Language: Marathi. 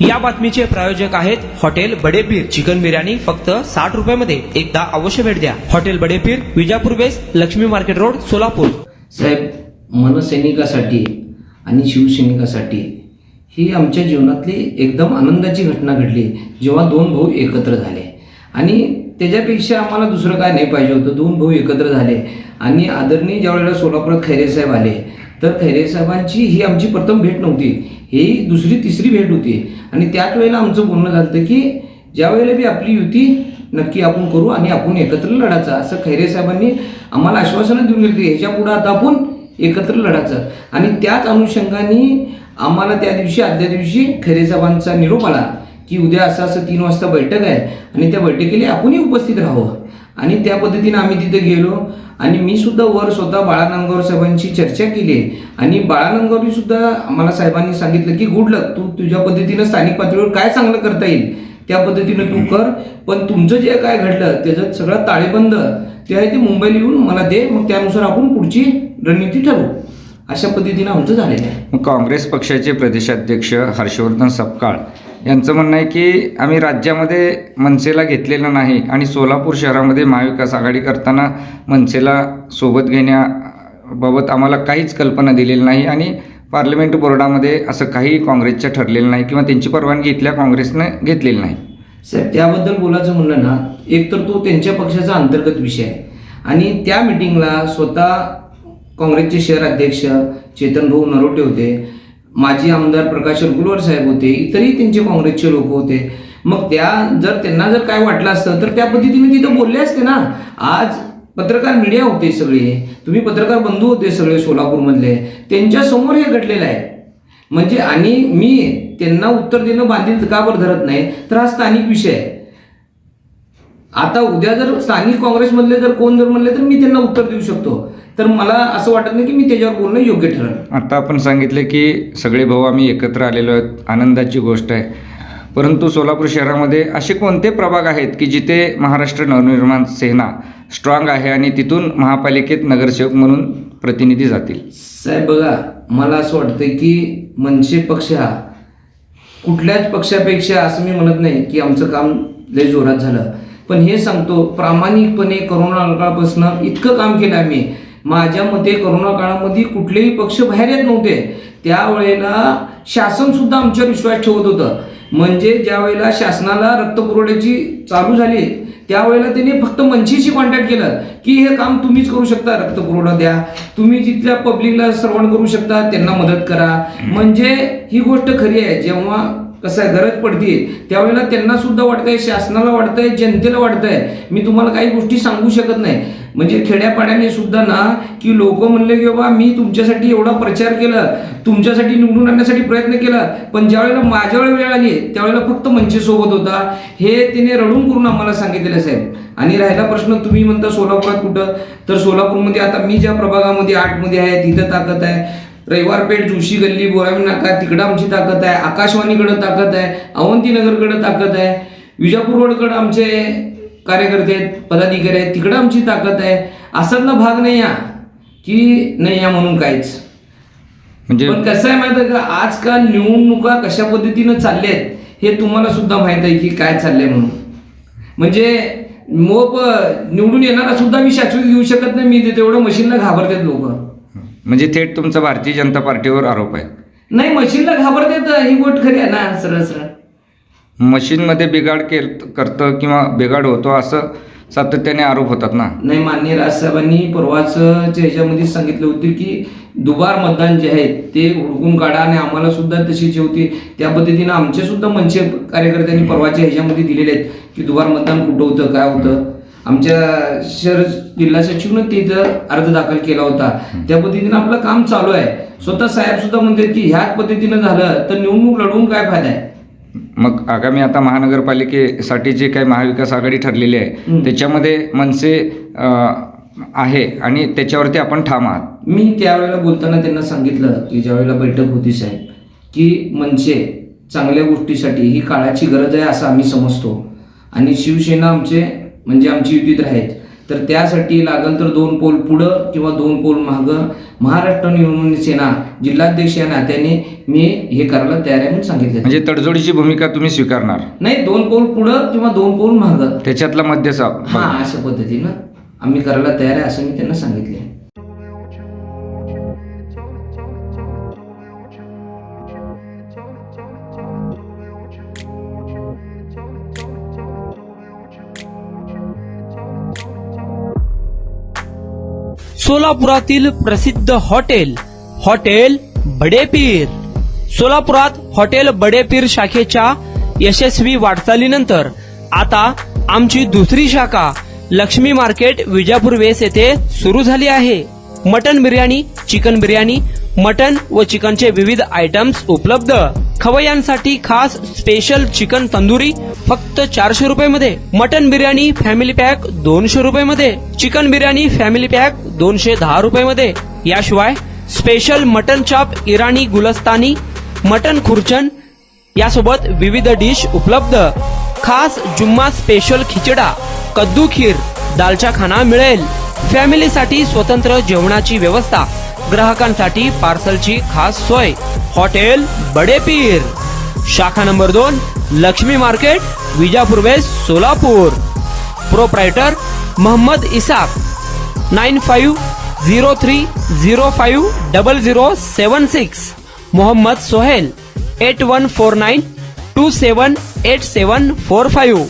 या बातमीचे प्रायोजक आहेत हॉटेल बडेपीर. चिकन बिर्याणी फक्त 60 रुपयामध्ये. एकदा अवश्य भेट द्या. हॉटेल बडेपीर, विजापूर बेस, लक्ष्मी मार्केट रोड, सोलापूर. साहेब, मनसैनिकासाठी आणि शिवसैनिकासाठी ही आमच्या जीवनातली एकदम आनंदाची घटना घडली जेव्हा दोन भाऊ एकत्र झाले. आणि त्याच्यापेक्षा आम्हाला दुसरं काय नाही पाहिजे होतं. दोन भाऊ एकत्र झाले आणि आदरणीय ज्या वेळेला सोलापुरात खैरे साहेब आले तर खैरे साहेबांची ही आमची प्रथम भेट नव्हती, ही दुसरी तिसरी भेट होती. आणि त्याच वेळेला आमचं बोलणं झालं की ज्या वेळेला बी आपली युती नक्की आपण करू आणि आपण एकत्र लढायचं, असं खैरे साहेबांनी आम्हाला आश्वासनं देऊन गेली. ह्याच्या पुढं आता आपण एकत्र लढायचं. आणि त्याच अनुषंगाने आम्हाला त्या दिवशी आदल्या दिवशी खैरे साहेबांचा निरोप आला की उद्या असं 3 वाजता बैठक आहे आणि त्या बैठकीला आपणही उपस्थित राहावं. आणि त्या पद्धतीने आम्ही तिथे गेलो आणि मी सुद्धा वर स्वतः बाळा नांदगाव साहेबांची चर्चा केली. आणि बाळा नांदगावनी सुद्धा आम्हाला साहेबांनी सांगितलं की गुड लक, तू तुझ्या पद्धतीनं स्थानिक पातळीवर काय चांगलं करता येईल त्या पद्धतीनं तू कर, पण तुमचं जे काय घडलं त्याच्यात सगळं ताळेबंद ते आहे ते मुंबईला येऊन मला दे, मग त्यानुसार आपण पुढची रणनीती ठरवू. अशा पद्धतीनं आमचं झालेलं आहे. काँग्रेस पक्षाचे प्रदेशाध्यक्ष हर्षवर्धन सपकाळ यांचं म्हणणं आहे की आम्ही राज्यामध्ये मनसेला घेतलेलं नाही आणि सोलापूर शहरामध्ये महाविकास आघाडी करताना मनसेला सोबत घेण्याबाबत आम्हाला काहीच कल्पना दिलेली नाही आणि पार्लमेंट बोर्डामध्ये असं काही काँग्रेसच्या ठरलेलं नाही किंवा त्यांची परवानगी इथल्या काँग्रेसने घेतलेली नाही. साहेब, त्याबद्दल बोलायचं म्हणलं ना, एक तर तो त्यांच्या पक्षाचा अंतर्गत विषय आहे. आणि त्या मिटिंगला स्वतः काँग्रेसचे शहर अध्यक्ष चेतन भाऊ नरोटे होते, माजी आमदार प्रकाश रघुवर साहेब होते, इतरही त्यांचे काँग्रेसचे लोक होते. मग त्यांना जर काय वाटलं असतं तर त्या पद्धतीने तिथं बोलले असते ना. आज पत्रकार मीडिया होते सगळे, तुम्ही पत्रकार बंधू होते सगळे सोलापूरमधले, त्यांच्या समोर हे घडलेलं आहे. म्हणजे आणि मी त्यांना उत्तर देणं बांधील का बरं धरत नाही, तर हा स्थानिक विषय आहे. आता उद्या जर स्थानिक काँग्रेसमधले जर कोण जर म्हणले तर मी त्यांना उत्तर देऊ शकतो. तर मला असं वाटत नाही की मी त्याच्यावर बोलणं योग्य ठरेल. आता आपण सांगितले की सगळे भाऊ आम्ही एकत्र आलेलो आहेत, आनंदाची गोष्ट आहे. परंतु सोलापूर शहरामध्ये असे कोणते प्रभाग आहेत की जिथे महाराष्ट्र नवनिर्माण सेना स्ट्रॉंग आहे आणि तिथून महापालिकेत नगरसेवक म्हणून प्रतिनिधी जातील? साहेब बघा, मला असं वाटतं की मनसे पक्ष हा कुठल्याच पक्षापेक्षा, असं मी म्हणत नाही की आमचं काम लय जोरात झालं, पण हे सांगतो प्रामाणिकपणे करोना काळापासून इतकं काम केलं आम्ही. माझ्या मते करोना काळामध्ये कुठलेही पक्ष बाहेर येत नव्हते. त्यावेळेला शासन सुद्धा आमच्यावर विश्वास ठेवत होतं. म्हणजे ज्या वेळेला शासनाला रक्तपुरवठ्याची चालू झाली त्यावेळेला त्यांनी फक्त मनसेशी कॉन्टॅक्ट केलं की हे काम तुम्हीच करू शकता, रक्तपुरवठा द्या, तुम्ही जिथल्या पब्लिकला सर्वण करू शकता त्यांना मदत करा. म्हणजे ही गोष्ट खरी आहे. जेव्हा कसं आहे गरज पडते त्यावेळेला त्यांना सुद्धा वाटतंय, शासनाला वाटतंय, जनतेला वाटतंय. मी तुम्हाला काही गोष्टी सांगू शकत नाही. म्हणजे खेड्यापाड्याने सुद्धा ना की लोक म्हणले की बाबा मी तुमच्यासाठी एवढा प्रचार केला, तुमच्यासाठी निवडून आणण्यासाठी प्रयत्न केला, पण ज्यावेळेला माझ्यावेळी वेळ आली त्यावेळेला फक्त मनसेसोबत होता, हे तिने रडून करून आम्हाला सांगितलेलं साहेब. आणि राहिला प्रश्न तुम्ही म्हणता सोलापुरात कुठं, तर सोलापूरमध्ये आता मी ज्या प्रभागामध्ये 8 मध्ये आहे तिथं ताकद आहे. रविवारपेठ, जोशी गल्ली, बोरावी नाका तिकडं आमची ताकद आहे. आकाशवाणीकडं ताकद आहे. अवंतीनगरकडं ताकद आहे. विजापूर रोडकडं आमचे कार्यकर्ते आहेत, पदाधिकारी आहेत, तिकडं आमची ताकद आहे. असातला भाग नाही या की नाही या म्हणून काहीच. म्हणजे पण कसं आहे माहिती आहे का, आजकाल निवडणुका कशा पद्धतीनं चालल्या आहेत हे तुम्हाला सुद्धा माहित आहे की काय चाललंय म्हणून. म्हणजे मोप निवडून येणारा सुद्धा मी शाश्वती देऊ शकत नाही, मी तेवढं मशीनला घाबरतात लोक. म्हणजे थेट तुमचा भारतीय जनता पार्टीवर आरोप आहे? नाही, मशीनला घाबरतात ही गोष्ट खरी आहे ना. सरळ सरळ मशीनमध्ये बिघाड करतं किंवा बिघाड होतो असं सातत्याने आरोप होतात ना. नाही, माननीय राजसाहेबांनी परवाच ह्याच्यामध्ये सांगितलं होतं की दुबार मतदान जे आहे ते हुडकून काढा आणि आम्हाला सुद्धा तशीच होती. त्या पद्धतीनं आमचे सुद्धा मनसे कार्यकर्त्यांनी परवाच्या ह्याच्यामध्ये दिलेले आहेत की दुबार मतदान कुठं होतं, काय होतं. आमच्या शहर जिल्हा सचिवनं तिथं अर्ज दाखल केला होता. त्या पद्धतीनं आपलं काम चालू आहे. स्वतः साहेब सुद्धा म्हणतात की ह्याच पद्धतीनं झालं तर निवडणूक लढवून काय फायदा आहे. मग आगामी आता महानगरपालिकेसाठी जे काही महाविकास आघाडी ठरलेली आहे त्याच्यामध्ये मनसे आहे आणि त्याच्यावरती आपण ठाम आहात? मी त्यावेळेला बोलताना त्यांना सांगितलं की ज्यावेळेला बैठक होती साहेब की मनसे चांगल्या गोष्टीसाठी ही काळाची गरज आहे असं आम्ही समजतो आणि शिवसेना आमचे म्हणजे आमची युतीत आहेत. तर त्यासाठी लागल तर 2 पाऊल पुढं किंवा 2 पाऊल मागं महाराष्ट्र नवनिर्माण सेना जिल्हाध्यक्ष या नात्याने मी हे करायला तयार आहे म्हणून सांगितलं. म्हणजे तडजोडीची भूमिका तुम्ही स्वीकारणार, नाही, 2 पाऊल पुढं किंवा 2 पाऊल मागं, त्याच्यातला मध्यचा. हा, अशा पद्धतीनं आम्ही करायला तयार आहे असं मी त्यांना सांगितले. सोलापुरातील प्रसिद्ध हॉटेल हॉटेल बडेपीर. सोलापुरात हॉटेल बडेपीर शाखेच्या यशस्वी वाटचालीनंतर आता आमची दुसरी शाखा लक्ष्मी मार्केट विजापूर वेस येथे सुरू झाली आहे. Mutton biryani, chicken biryani, mutton व चिकनचे विविध आयटम्स उपलब्ध. खवय्यांसाठी खास स्पेशल चिकन तंदुरी फक्त 400 रुपये मध्ये, मटन बिर्याणी फॅमिली पॅक 200 रुपये मध्ये, चिकन बिर्याणी फॅमिली पॅक 210 रुपये मध्ये. याशिवाय स्पेशल मटन चाप, इराणी गुलस्तानी, मटन खुर्चन यासोबत विविध डिश उपलब्ध. खास जुम्मा स्पेशल खिचडा, कद्दू खीर, दालचा खाना मिळेल. फॅमिलीसाठी स्वतंत्र जेवणाची व्यवस्था, ग्राहकांसाठी पार्सलची खास सोय. हॉटेल बडेपीर, शाखा number 2, Laxmi market, Vijapur west, Solapur. Proprietor Mohammed Isaq. 9503050076. Mohammed Sohail. 8149278745.